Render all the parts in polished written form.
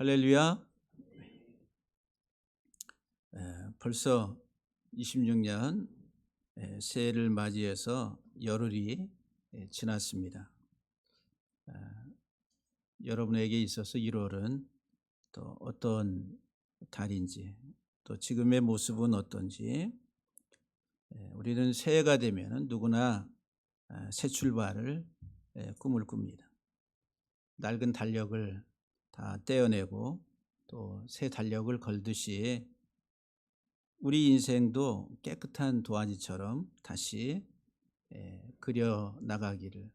할렐루야. 벌써 26년 새해를 맞이해서 열흘이 지났습니다. 여러분에게 있어서 1월은 또 어떤 달인지, 또 지금의 모습은 어떤지, 우리는 새해가 되면 누구나 새 출발을 꿈을 꿉니다. 낡은 달력을 다 떼어내고 또 새 달력을 걸듯이 우리 인생도 깨끗한 도화지처럼 다시 그려 나가기를,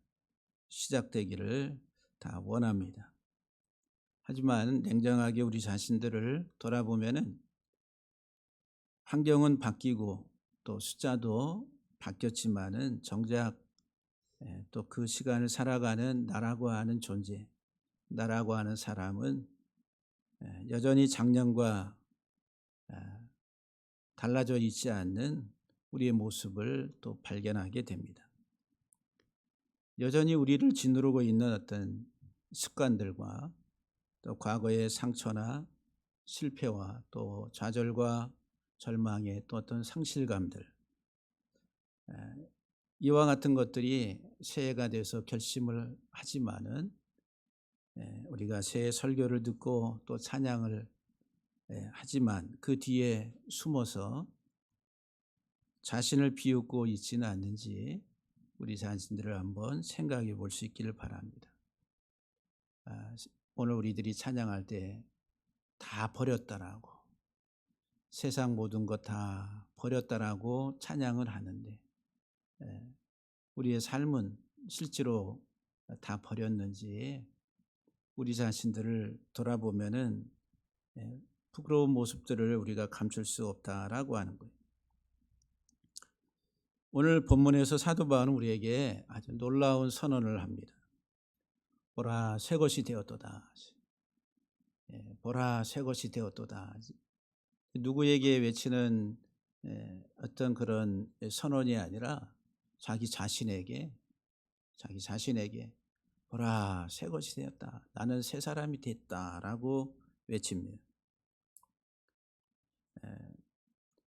시작되기를 다 원합니다. 하지만 냉정하게 우리 자신들을 돌아보면은 환경은 바뀌고 또 숫자도 바뀌었지만은 정작 또 그 시간을 살아가는 나라고 하는 존재, 나라고 하는 사람은 여전히 작년과 달라져 있지 않는 우리의 모습을 또 발견하게 됩니다. 여전히 우리를 짓누르고 있는 어떤 습관들과 또 과거의 상처나 실패와 또 좌절과 절망의 또 어떤 상실감들, 이와 같은 것들이 새해가 돼서 결심을 하지만은 우리가 새해 설교를 듣고 또 찬양을 하지만 그 뒤에 숨어서 자신을 비웃고 있지는 않는지 우리 자신들을 한번 생각해 볼 수 있기를 바랍니다. 오늘 우리들이 찬양할 때 다 버렸다라고, 세상 모든 것 다 버렸다라고 찬양을 하는데 우리의 삶은 실제로 다 버렸는지 우리 자신들을 돌아보면은 부끄러운 모습들을 우리가 감출 수 없다라고 하는 거예요. 오늘 본문에서 사도 바울은 우리에게 아주 놀라운 선언을 합니다. 보라, 새 것이 되었도다. 보라, 새 것이 되었도다. 누구에게 외치는 어떤 그런 선언이 아니라 자기 자신에게 보라, 새 것이 되었다. 나는 새 사람이 됐다라고 외칩니다.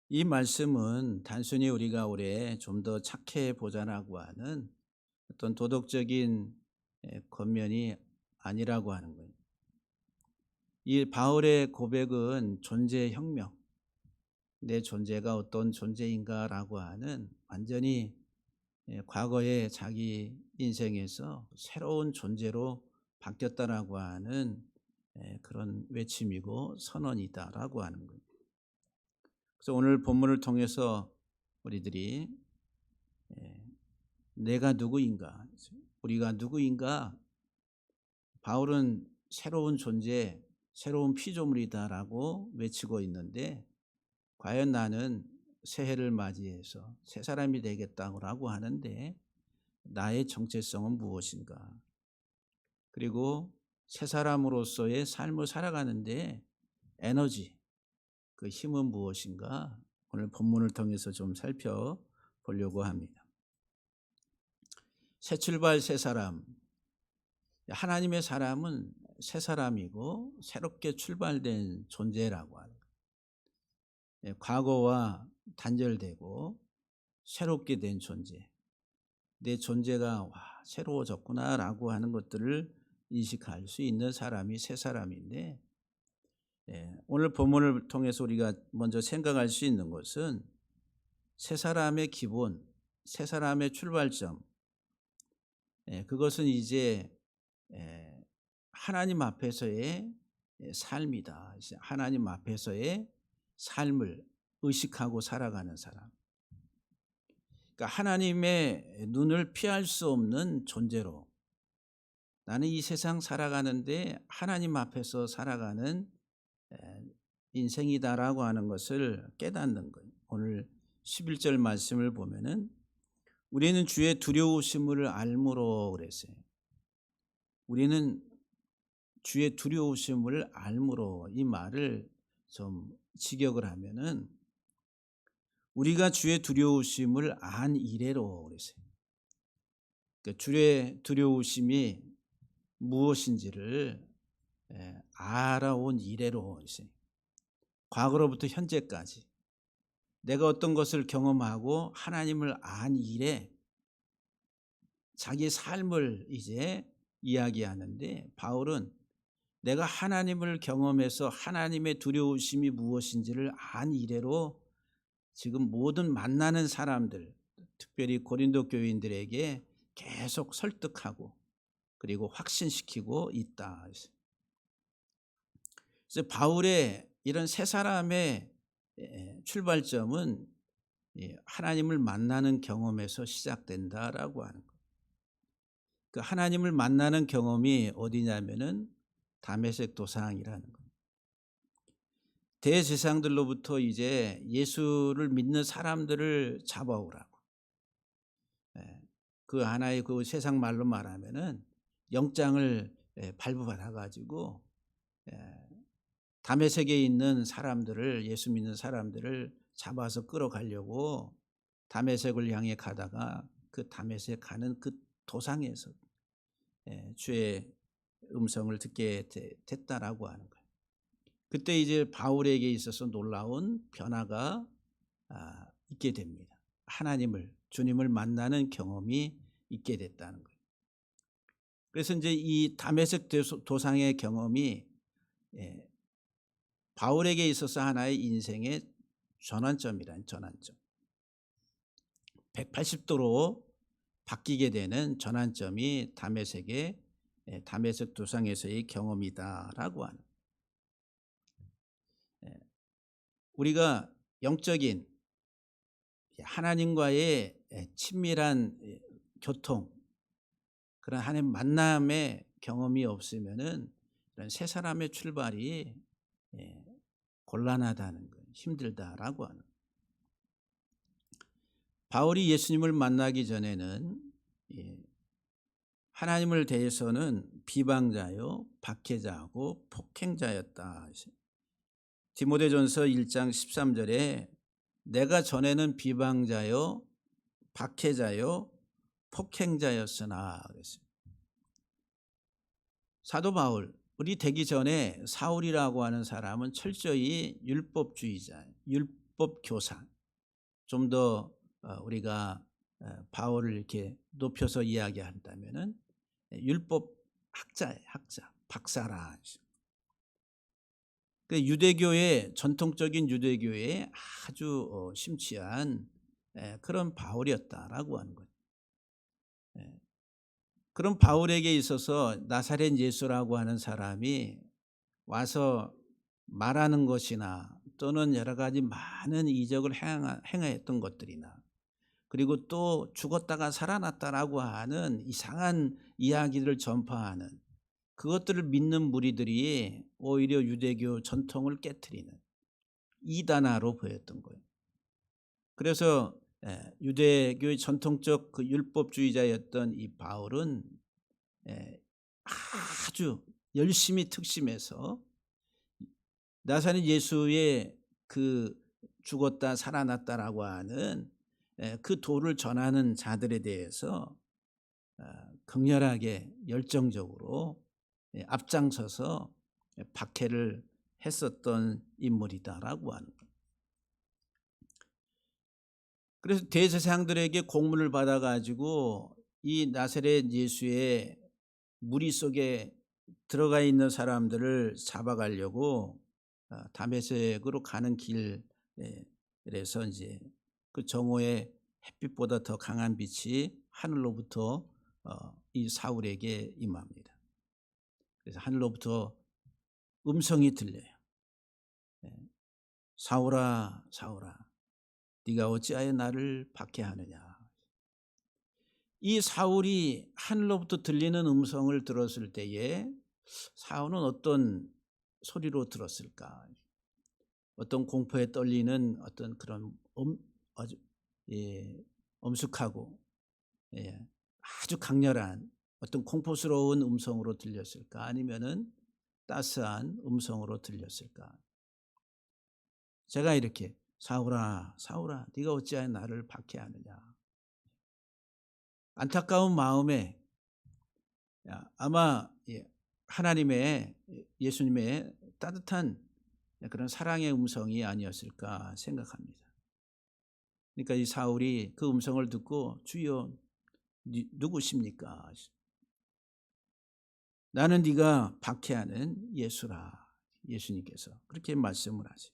이 말씀은 단순히 우리가 올해 좀 더 착해 보자라고 하는 어떤 도덕적인 권면이 아니라고 하는 거예요. 이 바울의 고백은 존재 혁명, 내 존재가 어떤 존재인가라고 하는 완전히 과거의 자기 인생에서 새로운 존재로 바뀌었다라고 하는 그런 외침이고 선언이다라고 하는 거예요. 그래서 오늘 본문을 통해서 우리들이 내가 누구인가, 우리가 누구인가, 바울은 새로운 존재, 새로운 피조물이다라고 외치고 있는데 과연 나는 새해를 맞이해서 새 사람이 되겠다고 하는데 나의 정체성은 무엇인가? 그리고 새 사람으로서의 삶을 살아가는데 에너지, 그 힘은 무엇인가? 오늘 본문을 통해서 좀 살펴보려고 합니다. 새 출발, 새 사람. 하나님의 사람은 새 사람이고 새롭게 출발된 존재라고 하는 거예요. 과거와 단절되고 새롭게 된 존재. 내 존재가 새로워졌구나라고 하는 것들을 인식할 수 있는 사람이 새 사람인데, 오늘 본문을 통해서 우리가 먼저 생각할 수 있는 것은 새 사람의 기본, 새 사람의 출발점, 그것은 이제 하나님 앞에서의 삶이다. 하나님 앞에서의 삶을 의식하고 살아가는 사람. 그러니까 하나님의 눈을 피할 수 없는 존재로 나는 이 세상 살아가는데 하나님 앞에서 살아가는 인생이다라고 하는 것을 깨닫는 거예요. 오늘 11절 말씀을 보면은 우리는 주의 두려우심을 알므로 그랬어요. 우리는 주의 두려우심을 알므로, 이 말을 좀 직역을 하면은 우리가 주의 두려우심을 안 이래로 그랬어요. 그러니까 주의 두려우심이 무엇인지를 알아온 이래로 과거로부터 현재까지 내가 어떤 것을 경험하고 하나님을 안 이래 자기 삶을 이제 이야기하는데, 바울은 내가 하나님을 경험해서 하나님의 두려우심이 무엇인지를 안 이래로 지금 모든 만나는 사람들, 특별히 고린도 교인들에게 계속 설득하고 그리고 확신시키고 있다. 그래서 바울의 이런 세 사람의 출발점은 하나님을 만나는 경험에서 시작된다라고 하는 거예요. 그 하나님을 만나는 경험이 어디냐면은 다메섹 도상이라는 거예요. 대제사장들로부터 이제 예수를 믿는 사람들을 잡아오라고. 그 하나의 그 세상 말로 말하면은 영장을 발부받아 가지고 다메섹에 있는 사람들을, 예수 믿는 사람들을 잡아서 끌어가려고 다메섹을 향해 가다가 그 다메섹 가는 그 도상에서 주의 음성을 듣게 됐다라고 하는 거예요. 그때 이제 바울에게 있어서 놀라운 변화가 있게 됩니다. 하나님을, 주님을 만나는 경험이 있게 됐다는 거예요. 그래서 이제 이 다메섹 도상의 경험이 바울에게 있어서 하나의 인생의 전환점이란 전환점, 180도로 바뀌게 되는 전환점이 다메섹 도상에서의 경험이다라고 하는. 우리가 영적인 하나님과의 친밀한 교통, 그런 하나님 만남의 경험이 없으면은 이런 세 사람의 출발이 곤란하다는 거예요. 힘들다라고 하는 거예요. 바울이 예수님을 만나기 전에는 하나님을 대해서는 비방자요, 박해자하고 폭행자였다. 디모데전서 1장 13절에 내가 전에는 비방자요, 박해자요, 폭행자였으나 그랬어요. 사도 바울이 되기 전에 사울이라고 하는 사람은 철저히 율법주의자, 율법교사. 좀 더 우리가 바울을 이렇게 높여서 이야기한다면은 율법학자예요, 학자, 박사라. 그 유대교의, 전통적인 유대교의 아주 심취한 그런 바울이었다라고 하는 거예요. 그런 바울에게 있어서 나사렛 예수라고 하는 사람이 와서 말하는 것이나 또는 여러 가지 많은 이적을 행하였던 것들이나, 그리고 또 죽었다가 살아났다라고 하는 이상한 이야기를 전파하는 그것들을 믿는 무리들이 오히려 유대교 전통을 깨트리는 이단아로 보였던 거예요. 그래서 유대교의 전통적 그 율법주의자였던 이 바울은 아주 열심히 특심해서 나사렛 예수의 그 죽었다 살아났다라고 하는 그 도를 전하는 자들에 대해서 극렬하게 열정적으로 앞장서서 박해를 했었던 인물이다라고 하는 거예요. 그래서 대제사장들에게 공문을 받아가지고 이 나사렛 예수의 무리 속에 들어가 있는 사람들을 잡아가려고 다메섹으로 가는 길에서 이제 그 정오의 햇빛보다 더 강한 빛이 하늘로부터 이 사울에게 임합니다. 그래서 하늘로부터 음성이 들려요. 사울아, 사울아, 네가 어찌하여 나를 박해하느냐. 이 사울이 하늘로부터 들리는 음성을 들었을 때에 사울은 어떤 소리로 들었을까? 어떤 공포에 떨리는 어떤 그런 아주 엄숙하고 아주 강렬한 어떤 공포스러운 음성으로 들렸을까? 아니면은 따스한 음성으로 들렸을까? 제가 이렇게 사울아, 사울아, 네가 어찌하여 나를 박해하느냐. 안타까운 마음에 아마 하나님의 예수님의 따뜻한 그런 사랑의 음성이 아니었을까 생각합니다. 그러니까 이 사울이 그 음성을 듣고 주여 누구십니까? 나는 네가 박해하는 예수라. 예수님께서 그렇게 말씀을 하세요.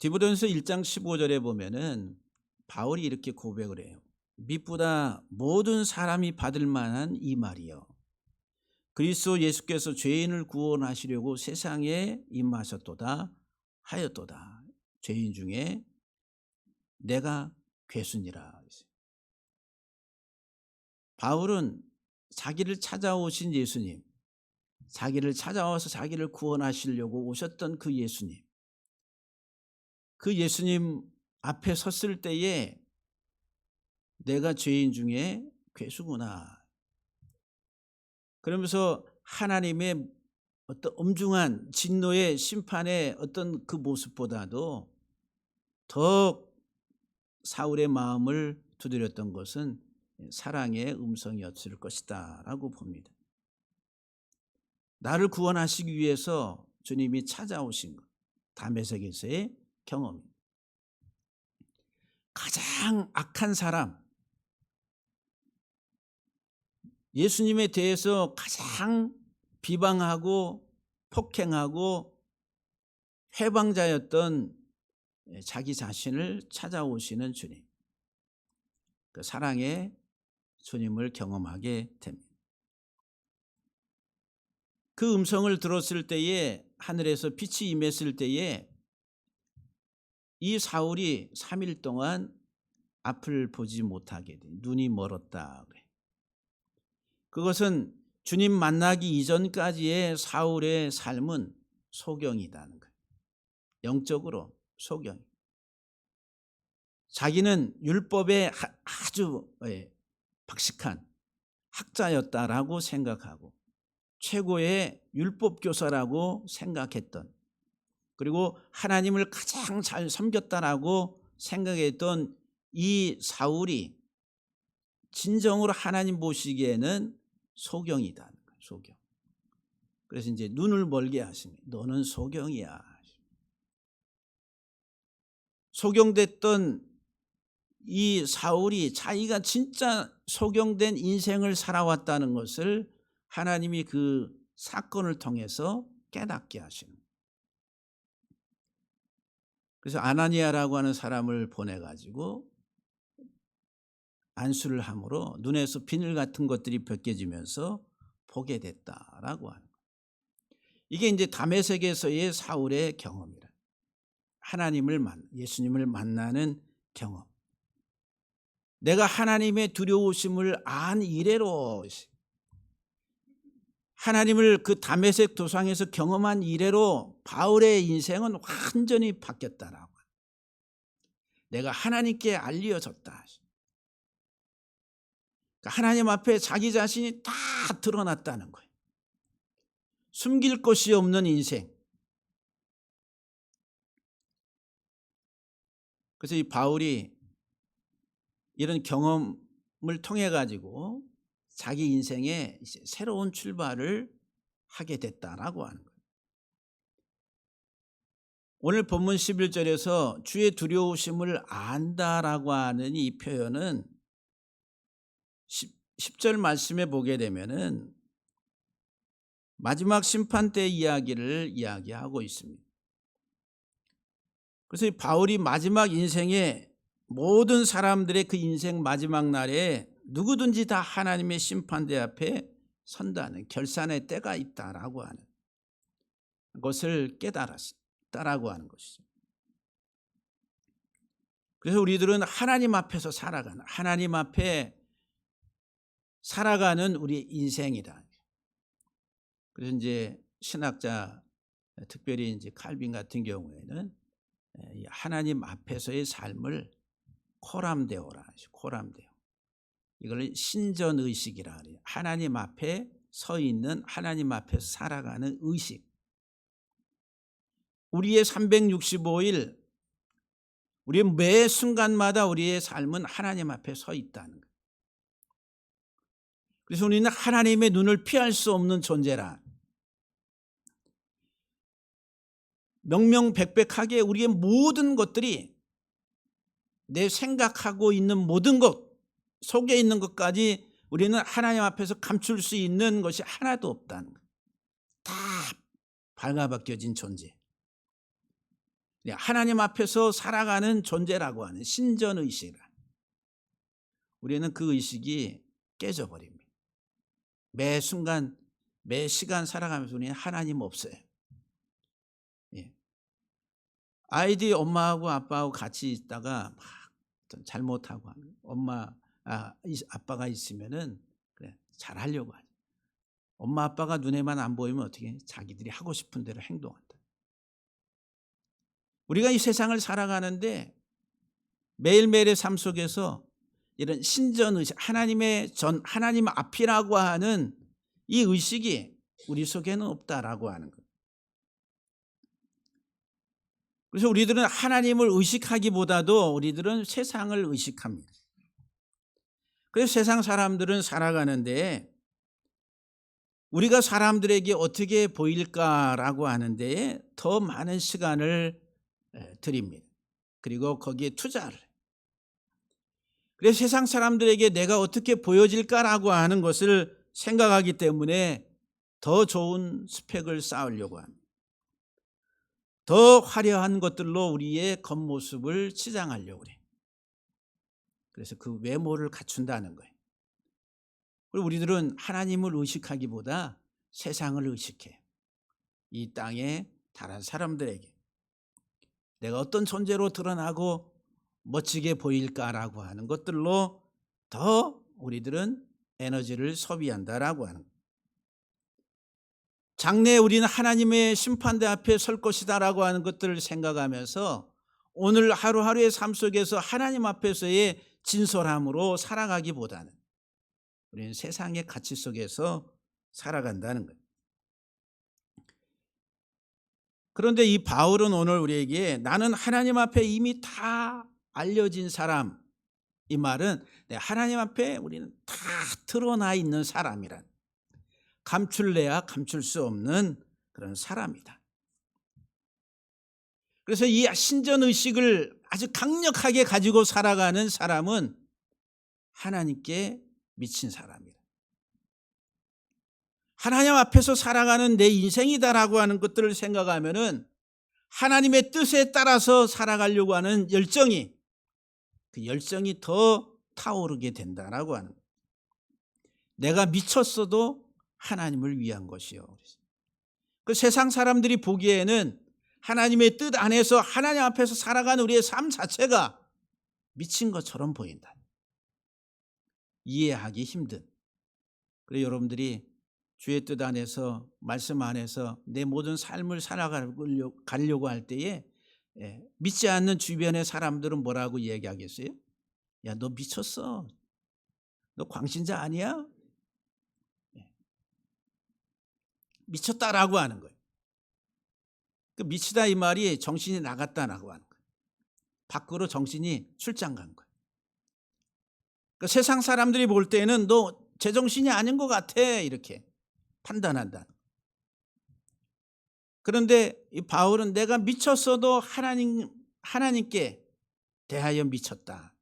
디모데전서 1장 15절에 보면은 바울이 이렇게 고백을 해요. 미보다 모든 사람이 받을 만한 이 말이요. 그리스도 예수께서 죄인을 구원하시려고 세상에 임하셨도다 하였도다. 죄인 중에 내가 괴순이라. 바울은 자기를 찾아오신 예수님, 자기를 찾아와서 자기를 구원하시려고 오셨던 그 예수님, 그 예수님 앞에 섰을 때에 내가 죄인 중에 괴수구나. 그러면서 하나님의 어떤 엄중한 진노의 심판의 어떤 그 모습보다도 더 사울의 마음을 두드렸던 것은 사랑의 음성이었을 것이다 라고 봅니다. 나를 구원하시기 위해서 주님이 찾아오신 것, 다메섹에서의 경험입니다. 가장 악한 사람, 예수님에 대해서 가장 비방하고 폭행하고 해방자였던 자기 자신을 찾아오시는 주님, 그 사랑의 주님을 경험하게 됩니다. 그 음성을 들었을 때에 하늘에서 빛이 임했을 때에 이 사울이 3일 동안 앞을 보지 못하게 돼. 눈이 멀었다 그래. 그것은 주님 만나기 이전까지의 사울의 삶은 소경이라는 거예요. 영적으로 소경. 자기는 율법에 아주 박식한 학자였다라고 생각하고 최고의 율법 교사라고 생각했던, 그리고 하나님을 가장 잘 섬겼다라고 생각했던 이 사울이 진정으로 하나님 보시기에는 소경이다. 소경. 그래서 이제 눈을 멀게 하십니다. 너는 소경이야. 소경됐던 이 사울이 자기가 진짜 소경된 인생을 살아왔다는 것을 하나님이 그 사건을 통해서 깨닫게 하시는 거예요. 그래서 아나니아라고 하는 사람을 보내가지고 안수를 함으로 눈에서 비늘 같은 것들이 벗겨지면서 보게 됐다라고 하는 거예요. 이게 이제 다메섹에서의 사울의 경험이라. 예수님을 만나는 경험. 내가 하나님의 두려우심을 안 이래로, 하나님을 그 다메섹 도상에서 경험한 이래로 바울의 인생은 완전히 바뀌었다라고. 내가 하나님께 알려졌다. 하나님 앞에 자기 자신이 다 드러났다는 거예요. 숨길 것이 없는 인생. 그래서 이 바울이 이런 경험을 통해 가지고 자기 인생에 새로운 출발을 하게 됐다라고 하는 거예요. 오늘 본문 11절에서 주의 두려우심을 안다라고 하는 이 표현은 10절 말씀에 보게 되면은 마지막 심판 때 이야기를 이야기하고 있습니다. 그래서 바울이 마지막 인생에 모든 사람들의 그 인생 마지막 날에 누구든지 다 하나님의 심판대 앞에 선다는 결산의 때가 있다라고 하는 것을 깨달았다라고 하는 것이죠. 그래서 우리들은 하나님 앞에서 살아가는, 하나님 앞에 살아가는 우리 인생이다. 그래서 이제 신학자, 특별히 이제 칼빈 같은 경우에는 하나님 앞에서의 삶을 코람데오라, 코람데오. 이걸 신전의식이라 그래요. 하나님 앞에 서 있는, 하나님 앞에 살아가는 의식. 우리의 365일, 우리의 매 순간마다 우리의 삶은 하나님 앞에 서 있다는 거예요. 그래서 우리는 하나님의 눈을 피할 수 없는 존재라. 명명백백하게 우리의 모든 것들이 내 생각하고 있는 모든 것 속에 있는 것까지 우리는 하나님 앞에서 감출 수 있는 것이 하나도 없다는 것. 다 발가벗겨진 존재. 하나님 앞에서 살아가는 존재라고 하는 신전의식이라. 우리는 그 의식이 깨져버립니다. 매 순간 매 시간 살아가면서 우리는 하나님 없어요. 아이들이 엄마하고 아빠하고 같이 있다가 막 잘못하고 아빠가 있으면은 그래 잘 하려고 하죠. 엄마 아빠가 눈에만 안 보이면 어떻게 자기들이 하고 싶은 대로 행동한다. 우리가 이 세상을 살아가는데 매일매일의 삶 속에서 이런 신전의식, 하나님 앞이라고 하는 이 의식이 우리 속에는 없다라고 하는 것. 그래서 우리들은 하나님을 의식하기보다도 우리들은 세상을 의식합니다. 그래서 세상 사람들은 살아가는데 우리가 사람들에게 어떻게 보일까라고 하는데 더 많은 시간을 드립니다. 그리고 거기에 투자를. 그래서 세상 사람들에게 내가 어떻게 보여질까라고 하는 것을 생각하기 때문에 더 좋은 스펙을 쌓으려고 합니다. 더 화려한 것들로 우리의 겉모습을 치장하려고 그래요. 그래서 그 외모를 갖춘다는 거예요. 그리고 우리들은 하나님을 의식하기보다 세상을 의식해요. 이 땅의 다른 사람들에게 내가 어떤 존재로 드러나고 멋지게 보일까라고 하는 것들로 더 우리들은 에너지를 소비한다라고 하는 거예요. 장래에 우리는 하나님의 심판대 앞에 설 것이다라고 하는 것들을 생각하면서 오늘 하루하루의 삶 속에서 하나님 앞에서의 진솔함으로 살아가기보다는 우리는 세상의 가치 속에서 살아간다는 거예요. 그런데 이 바울은 오늘 우리에게 나는 하나님 앞에 이미 다 알려진 사람, 이 말은 하나님 앞에 우리는 다 드러나 있는 사람이란, 감출래야 감출 수 없는 그런 사람이다. 그래서 이 신전의식을 아주 강력하게 가지고 살아가는 사람은 하나님께 미친 사람이다. 하나님 앞에서 살아가는 내 인생이다라고 하는 것들을 생각하면은 하나님의 뜻에 따라서 살아가려고 하는 열정이, 그 열정이 더 타오르게 된다라고 하는 거예요. 내가 미쳤어도 하나님을 위한 것이요. 그 세상 사람들이 보기에는 하나님의 뜻 안에서 하나님 앞에서 살아가는 우리의 삶 자체가 미친 것처럼 보인다. 이해하기 힘든. 그래서 여러분들이 주의 뜻 안에서 말씀 안에서 내 모든 삶을 살아가려고 할 때에 믿지 않는 주변의 사람들은 뭐라고 얘기하겠어요? 야, 너 미쳤어. 너 광신자 아니야? 미쳤다라고 하는 거예요. 그 미치다 이 말이 정신이 나갔다라고 하는 거예요. 밖으로 정신이 출장 간 거예요. 그 세상 사람들이 볼 때는 너 제정신이 아닌 것 같아 이렇게 판단한다. 그런데 이 바울은 내가 미쳤어도 하나님께 대하여 미쳤다.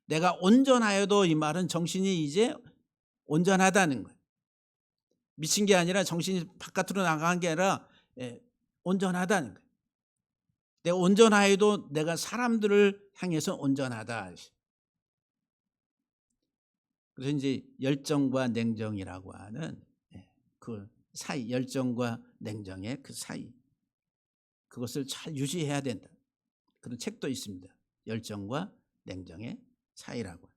내가 온전하여도 이 말은 정신이 이제 온전하다는 거예요. 미친 게 아니라 정신이 바깥으로 나간 게 아니라 온전하다는 거예요. 내가 온전하여도 내가 사람들을 향해서 온전하다. 그래서 이제 열정과 냉정이라고 하는 그 사이, 열정과 냉정의 그 사이, 그것을 잘 유지해야 된다. 그런 책도 있습니다. 열정과 냉정의 사이라고.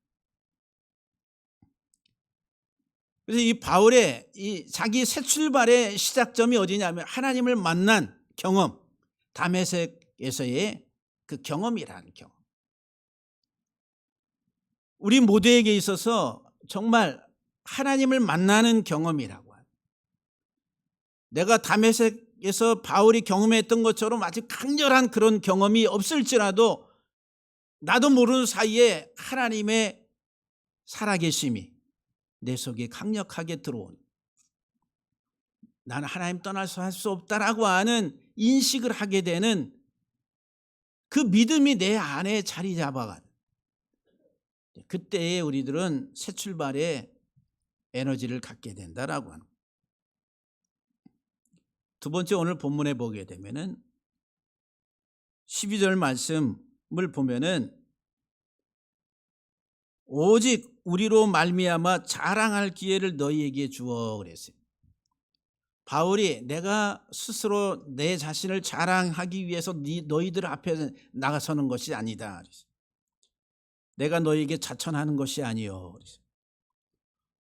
그래서 이 바울의 이 자기 새 출발의 시작점이 어디냐면 하나님을 만난 경험, 다메섹에서의 그 경험이라는 경험. 우리 모두에게 있어서 정말 하나님을 만나는 경험이라고 해요. 내가 다메섹에서 바울이 경험했던 것처럼 아주 강렬한 그런 경험이 없을지라도 나도 모르는 사이에 하나님의 살아계심이 내 속에 강력하게 들어온, 나는 하나님 떠나서 할 수 없다라고 하는 인식을 하게 되는 그 믿음이 내 안에 자리 잡아가는, 그때에 우리들은 새 출발의 에너지를 갖게 된다라고 하는. 두 번째, 오늘 본문에 보게 되면은 12절 말씀을 보면은 오직 우리로 말미암아 자랑할 기회를 너희에게 주어 그랬어요. 바울이 내가 스스로 내 자신을 자랑하기 위해서 너희들 앞에 나가서는 것이 아니다. 내가 너희에게 자천하는 것이 아니요.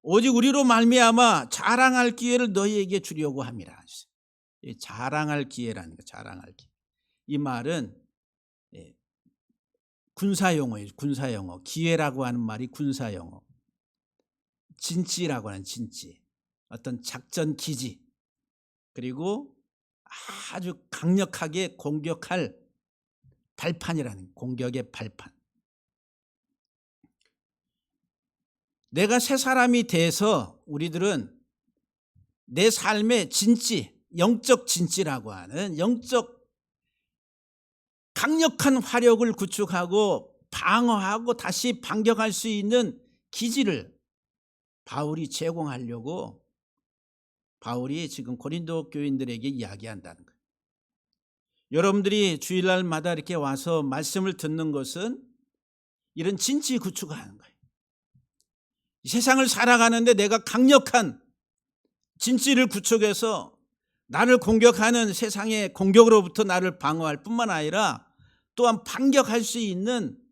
오직 우리로 말미암아 자랑할 기회를 너희에게 주려고 함이라. 자랑할 기회라는 거, 자랑할 기회. 이 말은 군사용어예요. 군사용어. 기회라고 하는 말이 군사용어. 진지라고 하는 진지. 어떤 작전 기지. 그리고 아주 강력하게 공격할 발판이라는, 공격의 발판. 내가 새 사람이 돼서 우리들은 내 삶의 진지, 영적 진지라고 하는 영적 강력한 화력을 구축하고 방어하고 다시 반격할 수 있는 기지를 바울이 제공하려고 바울이 지금 고린도 교인들에게 이야기한다는 거예요. 여러분들이 주일날마다 이렇게 와서 말씀을 듣는 것은 이런 진지 구축하는 거예요. 세상을 살아가는데 내가 강력한 진지를 구축해서 나를 공격하는 세상의 공격으로부터 나를 방어할 뿐만 아니라 또한 반격할 수 있는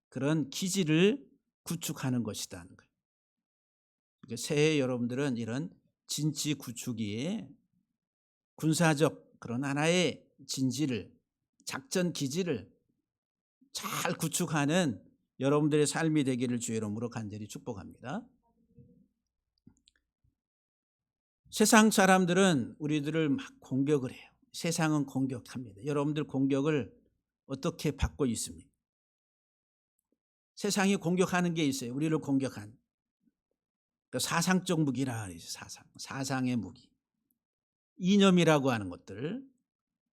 그런 기지를 구축하는 것이라는 거예요. 새해 여러분들은 이런 진지 구축이 군사적 그런 하나의 진지를, 작전 기지를 잘 구축하는 여러분들의 삶이 되기를 주의 이름으로 간절히 축복합니다. 세상 사람들은 우리들을 막 공격을 해요. 세상은 공격합니다. 여러분들 공격을 어떻게 받고 있습니까? 세상이 공격하는 게 있어요. 우리를 공격한 사상적 무기라 그러죠. 사상의 무기, 이념이라고 하는 것들,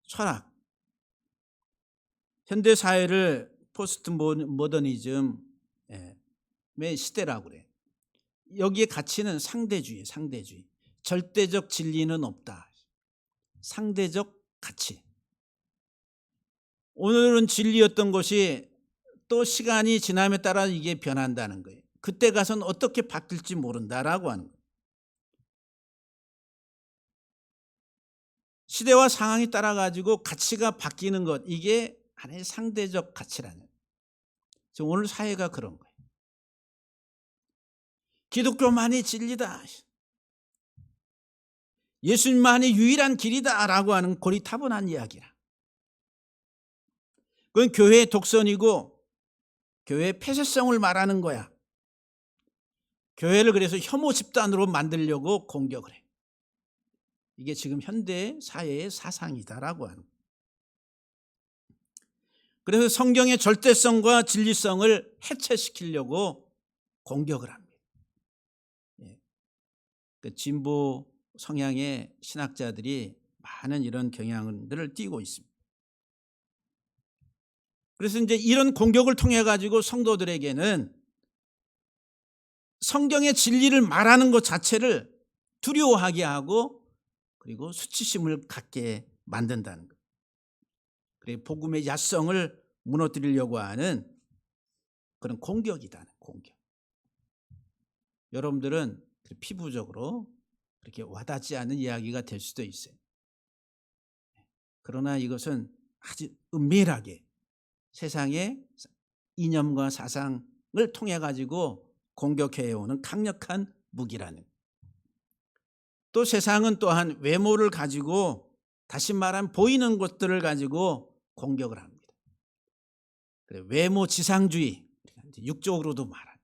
철학. 현대 사회를 포스트 모더니즘의 시대라고 그래요. 여기에 가치는 상대주의, 상대주의. 절대적 진리는 없다. 상대적 가치. 오늘은 진리였던 것이 또 시간이 지남에 따라 이게 변한다는 거예요. 그때 가서는 어떻게 바뀔지 모른다라고 하는 거예요. 시대와 상황이 따라 가지고 가치가 바뀌는 것, 이게 하나의 상대적 가치라는 거예요. 지금 오늘 사회가 그런 거예요. 기독교만이 진리다, 예수님만이 유일한 길이다라고 하는 고리타분한 이야기라. 그건 교회의 독선이고 교회의 폐쇄성을 말하는 거야. 교회를 그래서 혐오 집단으로 만들려고 공격을 해. 이게 지금 현대 사회의 사상이다라고 하는 거예요. 그래서 성경의 절대성과 진리성을 해체시키려고 공격을 합니다. 진보 성향의 신학자들이 많은 이런 경향들을 띠고 있습니다. 그래서 이제 이런 공격을 통해 가지고 성도들에게는 성경의 진리를 말하는 것 자체를 두려워하게 하고 그리고 수치심을 갖게 만든다는 것. 그리고 복음의 야성을 무너뜨리려고 하는 그런 공격이다. 공격. 여러분들은 피부적으로 그렇게 와닿지 않는 이야기가 될 수도 있어요. 그러나 이것은 아주 은밀하게 세상의 이념과 사상을 통해 가지고 공격해오는 강력한 무기라는. 또 세상은 또한 외모를 가지고, 다시 말하면 보이는 것들을 가지고 공격을 합니다. 외모 지상주의, 육적으로도 말하면.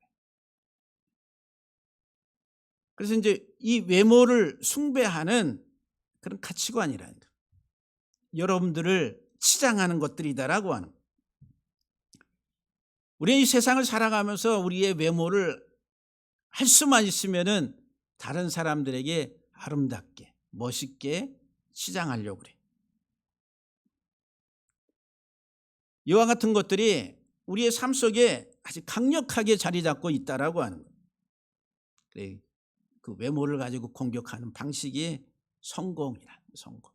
그래서 이제 이 외모를 숭배하는 그런 가치관이라는 거. 여러분들을 치장하는 것들이다라고 하는 거. 우리는 이 세상을 살아가면서 우리의 외모를 할 수만 있으면은 다른 사람들에게 아름답게 멋있게 치장하려고 그래. 이와 같은 것들이 우리의 삶 속에 아주 강력하게 자리 잡고 있다라고 하는 거예요. 그래, 그 외모를 가지고 공격하는 방식이 성공이라. 성공.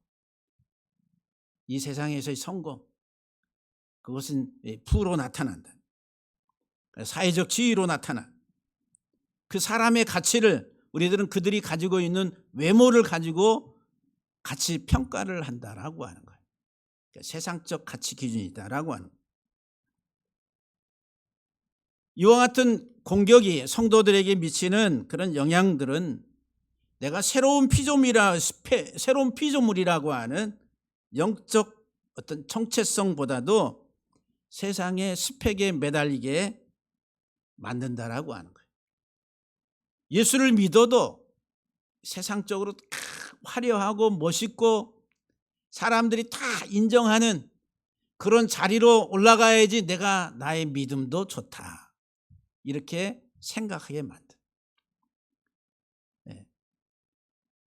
이 세상에서의 성공, 그것은 부로 나타난다. 사회적 지위로 나타나. 그 사람의 가치를 우리들은 그들이 가지고 있는 외모를 가지고 가치 평가를 한다라고 하는 거예요. 그러니까 세상적 가치 기준이다라고 하는 거예요. 이와 같은 공격이 성도들에게 미치는 그런 영향들은 내가 새로운 피조물이라고 하는 영적 어떤 정체성보다도 세상의 스펙에 매달리게 만든다라고 하는 거예요. 예수를 믿어도 세상적으로 화려하고 멋있고 사람들이 다 인정하는 그런 자리로 올라가야지 내가 나의 믿음도 좋다, 이렇게 생각하게 만든.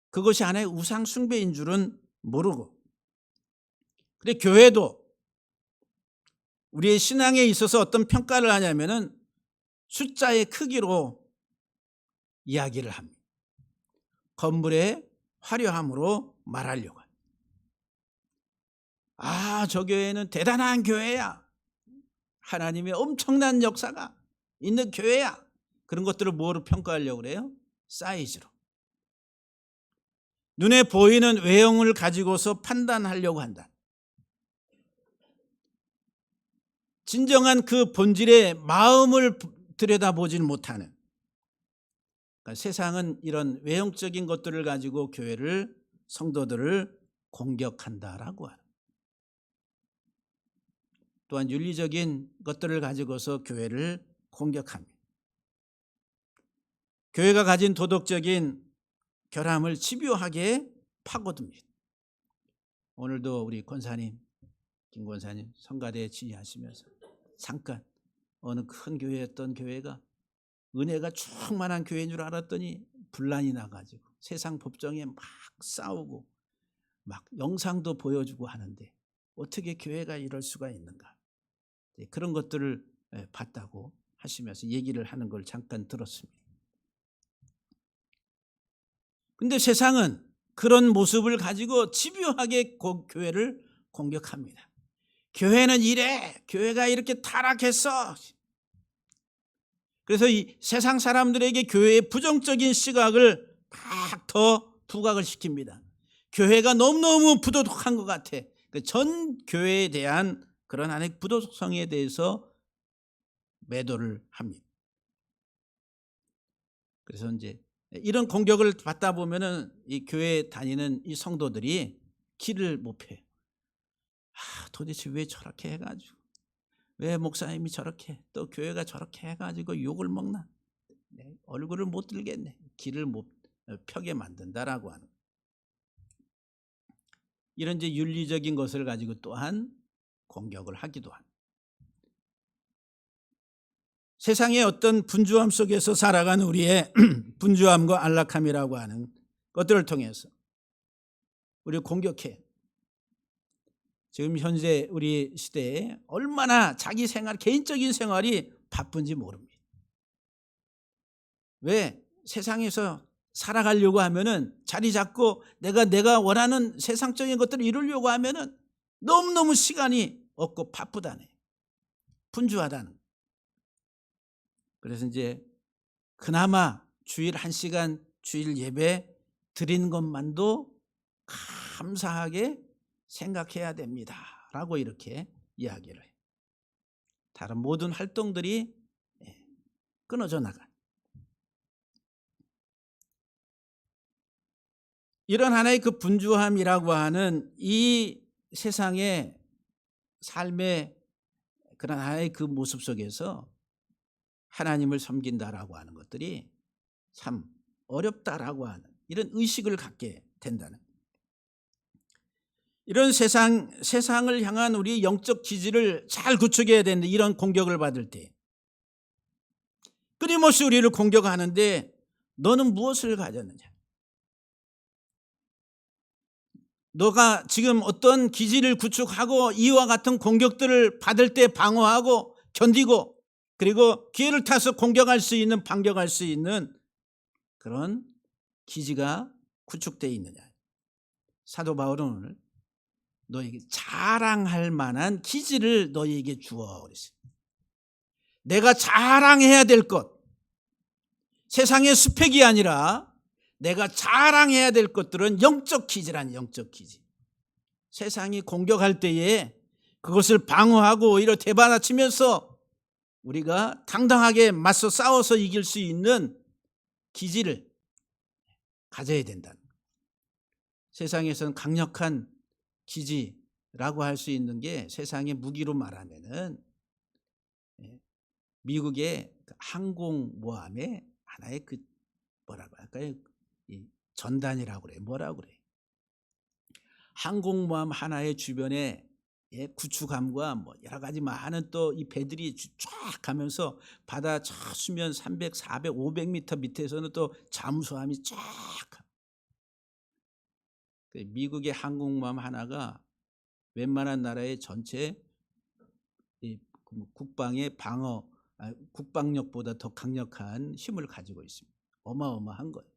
그것이 하나의 우상 숭배인 줄은 모르고. 그래, 교회도 우리의 신앙에 있어서 어떤 평가를 하냐면은 숫자의 크기로 이야기를 합니다. 건물의 화려함으로 말하려고 합니다. 아, 저 교회는 대단한 교회야. 하나님의 엄청난 역사가 있는 교회야. 그런 것들을 뭐로 평가하려고 그래요? 사이즈로. 눈에 보이는 외형을 가지고서 판단하려고 한다. 진정한 그 본질의 마음을 들여다보지는 못하는. 그러니까 세상은 이런 외형적인 것들을 가지고 교회를, 성도들을 공격한다라고 하는. 또한 윤리적인 것들을 가지고서 교회를 공격합니다. 교회가 가진 도덕적인 결함을 집요하게 파고듭니다. 오늘도 우리 권사님, 김 권사님 성가대 지휘하시면서 잠깐 어느 큰 교회였던 교회가 은혜가 충만한 교회인 줄 알았더니 분란이 나가지고 세상 법정에 막 싸우고 막 영상도 보여주고 하는데 어떻게 교회가 이럴 수가 있는가. 그런 것들을 봤다고 하시면서 얘기를 하는 걸 잠깐 들었습니다. 근데 세상은 그런 모습을 가지고 집요하게 교회를 공격합니다. 교회는 이래, 교회가 이렇게 타락했어. 그래서 이 세상 사람들에게 교회의 부정적인 시각을 막 더 부각을 시킵니다. 교회가 너무너무 부도덕한 것 같아. 전 교회에 대한 그런 안의 부도덕성에 대해서 매도를 합니다. 그래서 이제 이런 공격을 받다 보면은 이 교회 다니는 이 성도들이 길을 못 펴요. 도대체 왜 저렇게 해가지고, 왜 목사님이 저렇게, 또 교회가 저렇게 해가지고 욕을 먹나? 얼굴을 못 들겠네. 길을 못 펴게 만든다라고 하는. 이런 이제 윤리적인 것을 가지고 또한 공격을 하기도 합니다. 세상의 어떤 분주함 속에서 살아가는 우리의 분주함과 안락함이라고 하는 것들을 통해서 우리를 공격해. 지금 현재 우리 시대에 얼마나 자기 생활, 개인적인 생활이 바쁜지 모릅니다. 왜? 세상에서 살아가려고 하면은 자리 잡고 내가 원하는 세상적인 것들을 이루려고 하면은 너무너무 시간이 없고 바쁘다네. 분주하다는. 그래서 이제 그나마 주일 1시간 주일 예배 드리는 것만도 감사하게 생각해야 됩니다. 라고 이렇게 이야기를 해요. 다른 모든 활동들이 끊어져 나가. 이런 하나의 그 분주함이라고 하는 이 세상의 삶의 그런 하나의 그 모습 속에서 하나님을 섬긴다라고 하는 것들이 참 어렵다라고 하는 이런 의식을 갖게 된다는. 이런 세상을 향한 우리 영적 기질을 잘 구축해야 되는데 이런 공격을 받을 때 끊임없이 우리를 공격하는데 너는 무엇을 가졌느냐? 너가 지금 어떤 기지를 구축하고 이와 같은 공격들을 받을 때 방어하고 견디고 그리고 기회를 타서 공격할 수 있는 반격할 수 있는 그런 기지가 구축되어 있느냐? 사도 바울은 오늘 너에게 자랑할 만한 기지를 너에게 주어 그랬어요. 내가 자랑해야 될 것, 세상의 스펙이 아니라 내가 자랑해야 될 것들은 영적 기지란 영적 기지. 세상이 공격할 때에 그것을 방어하고 오히려 대받아치면서 우리가 당당하게 맞서 싸워서 이길 수 있는 기지를 가져야 된다. 세상에서는 강력한 기지라고 할 수 있는 게 세상의 무기로 말하면은 미국의 항공모함의 하나의 그 뭐라고 할까요? 이 전단이라고 그래. 뭐라고 그래? 항공모함 하나의 주변에 구축함과 뭐 여러 가지 많은 또 이 배들이 쫙 가면서 바다 저 수면 300, 400, 500m 밑에서는 또 잠수함이 쫙. 미국의 항공모함 하나가 웬만한 나라의 전체 국방의 국방력보다 더 강력한 힘을 가지고 있습니다. 어마어마한 거예요.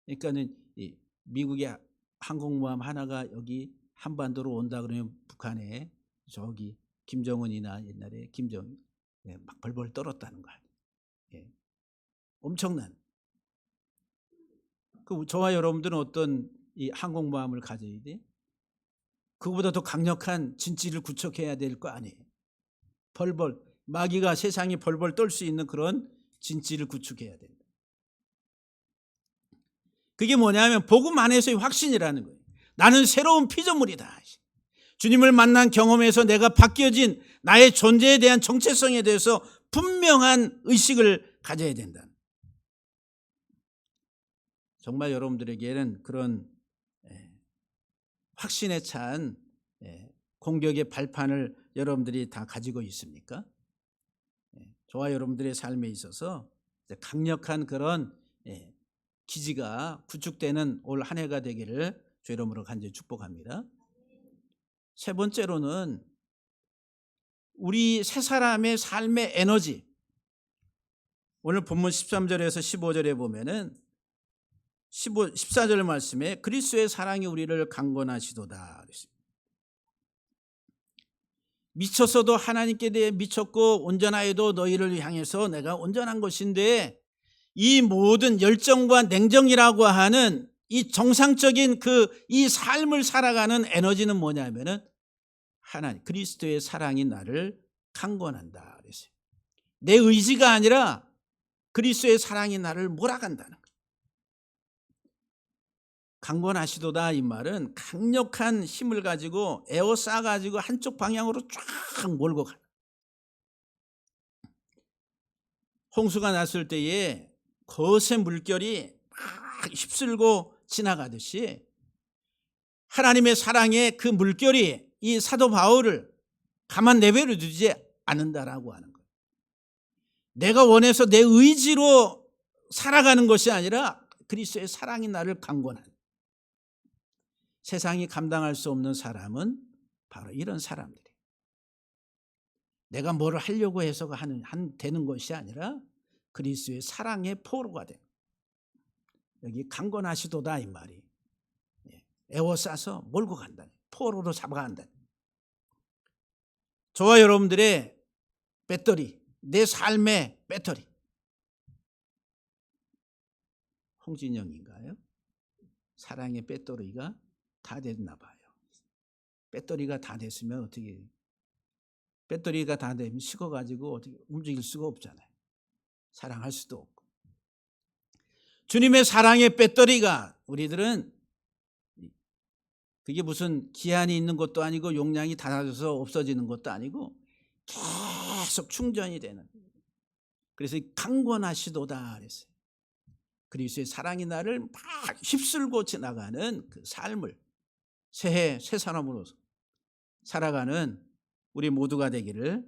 그러니까는 미국의 항공모함 하나가 여기 한반도로 온다 그러면 북한에 저기 김정은이나 옛날에 김정일 막 벌벌 떨었다는 거 아니에요. 엄청난. 저와 여러분들은 어떤 이 항공모함을 가져야 돼? 그거보다 더 강력한 진지를 구축해야 될 거 아니에요. 벌벌 마귀가 세상이 벌벌 떨 수 있는 그런 진지를 구축해야 된다. 그게 뭐냐면 복음 안에서의 확신이라는 거예요. 나는 새로운 피조물이다. 주님을 만난 경험에서 내가 바뀌어진 나의 존재에 대한 정체성에 대해서 분명한 의식을 가져야 된다. 정말 여러분들에게는 그런 확신에 찬 공격의 발판을 여러분들이 다 가지고 있습니까? 저와 여러분들의 삶에 있어서 강력한 그런 기지가 구축되는 올 한 해가 되기를 주 이름으로 간절히 축복합니다. 세 번째로는 우리 세 사람의 삶의 에너지. 오늘 본문 13절에서 15절에 보면은 14절 말씀에 그리스도의 사랑이 우리를 강권하시도다. 미쳤어도 하나님께 대해 미쳤고 온전하여도 너희를 향해서 내가 온전한 것인데 이 모든 열정과 냉정이라고 하는 이 정상적인 이 삶을 살아가는 에너지는 뭐냐면은 하나님 그리스도의 사랑이 나를 강권한다 그랬어요. 내 의지가 아니라 그리스도의 사랑이 나를 몰아간다는 거예요. 강권하시도다 이 말은 강력한 힘을 가지고 에워싸 가지고 한쪽 방향으로 쫙 몰고 가는. 홍수가 났을 때에 거센 물결이 막 휩쓸고 지나가듯이 하나님의 사랑의 그 물결이 이 사도 바울을 가만 내버려 두지 않는다라고 하는 거예요. 내가 원해서 내 의지로 살아가는 것이 아니라 그리스도의 사랑이 나를 강권하는. 세상이 감당할 수 없는 사람은 바로 이런 사람들이에요. 내가 뭐를 하려고 해서 되는 것이 아니라 그리스도의 사랑의 포로가 되는. 여기 강권하시도다 이 말이. 에워싸서 몰고 간다. 포로로 잡아간다. 저와 여러분들의 배터리, 내 삶의 배터리. 홍진영인가요? 사랑의 배터리가 다 됐나 봐요. 배터리가 다 됐으면 어떻게 배터리가 다 되면 식어가지고 어떻게 움직일 수가 없잖아요. 사랑할 수도 없고. 주님의 사랑의 배터리가 우리들은 그게 무슨 기한이 있는 것도 아니고 용량이 닳아져서 없어지는 것도 아니고 계속 충전이 되는. 그래서 강권하시도다 그랬어요. 그리스도의 사랑이 나를 막 휩쓸고 지나가는 그 삶을 새해 새 사람으로서 살아가는 우리 모두가 되기를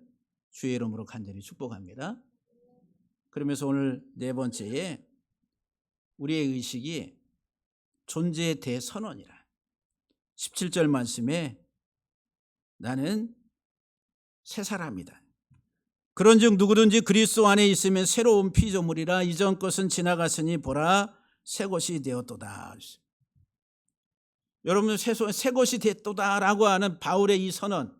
주의 이름으로 간절히 축복합니다. 그러면서 오늘 네 번째에 우리의 의식이 존재의 대선언이라. 17절 말씀에 나는 새 사람이다. 그런즉 누구든지 그리스도 안에 있으면 새로운 피조물이라. 이전 것은 지나갔으니 보라 새 것이 되었도다. 여러분 새 것이 됐도다라고 하는 바울의 이 선언,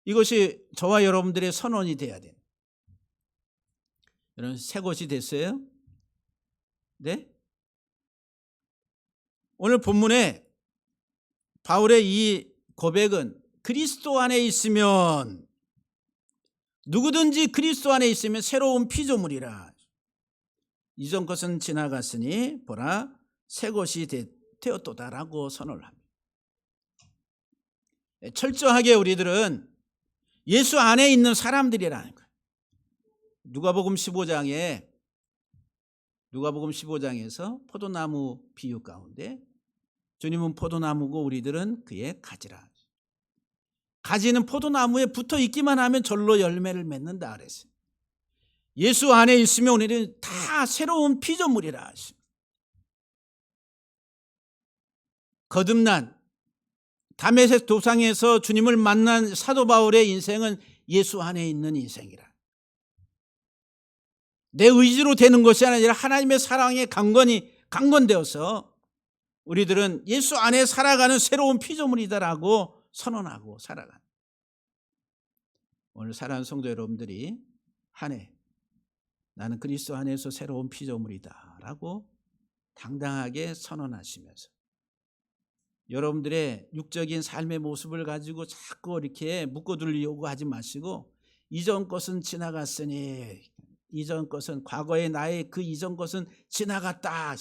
이것이 저와 여러분들의 선언이 돼야 돼요. 여러분 새 것이 됐어요? 네? 오늘 본문에 바울의 이 고백은 그리스도 안에 있으면, 누구든지 그리스도 안에 있으면 새로운 피조물이라. 이전 것은 지나갔으니 보라 새 것이 되었도다라고 선언을 합니다. 철저하게 우리들은 예수 안에 있는 사람들이라는 거예요. 누가복음 15장에서 포도나무 비유 가운데 주님은 포도나무고 우리들은 그의 가지라. 가지는 포도나무에 붙어 있기만 하면 절로 열매를 맺는다 그랬어요. 예수 안에 있으면 우리는 다 새로운 피조물이라 하십니다. 거듭난 다메섹 도상에서 주님을 만난 사도 바울의 인생은 예수 안에 있는 인생이라. 내 의지로 되는 것이 아니라 하나님의 사랑에 강건되어서 우리들은 예수 안에 살아가는 새로운 피조물이다라고 선언하고 살아가는, 오늘 사랑하는 성도 여러분들이 한 해 나는 그리스도 안에서 새로운 피조물이다라고 당당하게 선언하시면서 여러분들의 육적인 삶의 모습을 가지고 자꾸 이렇게 묶어두려고 하지 마시고, 이전 것은 지나갔으니, 이전 것은 과거의 나의 그 이전 것은 지나갔다.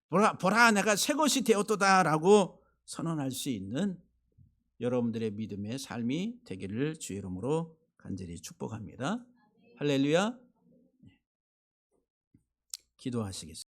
보라 내가 새 것이 되었도다라고 선언할 수 있는 여러분들의 믿음의 삶이 되기를 주의 이름으로 간절히 축복합니다. 할렐루야. 기도하시겠습니다.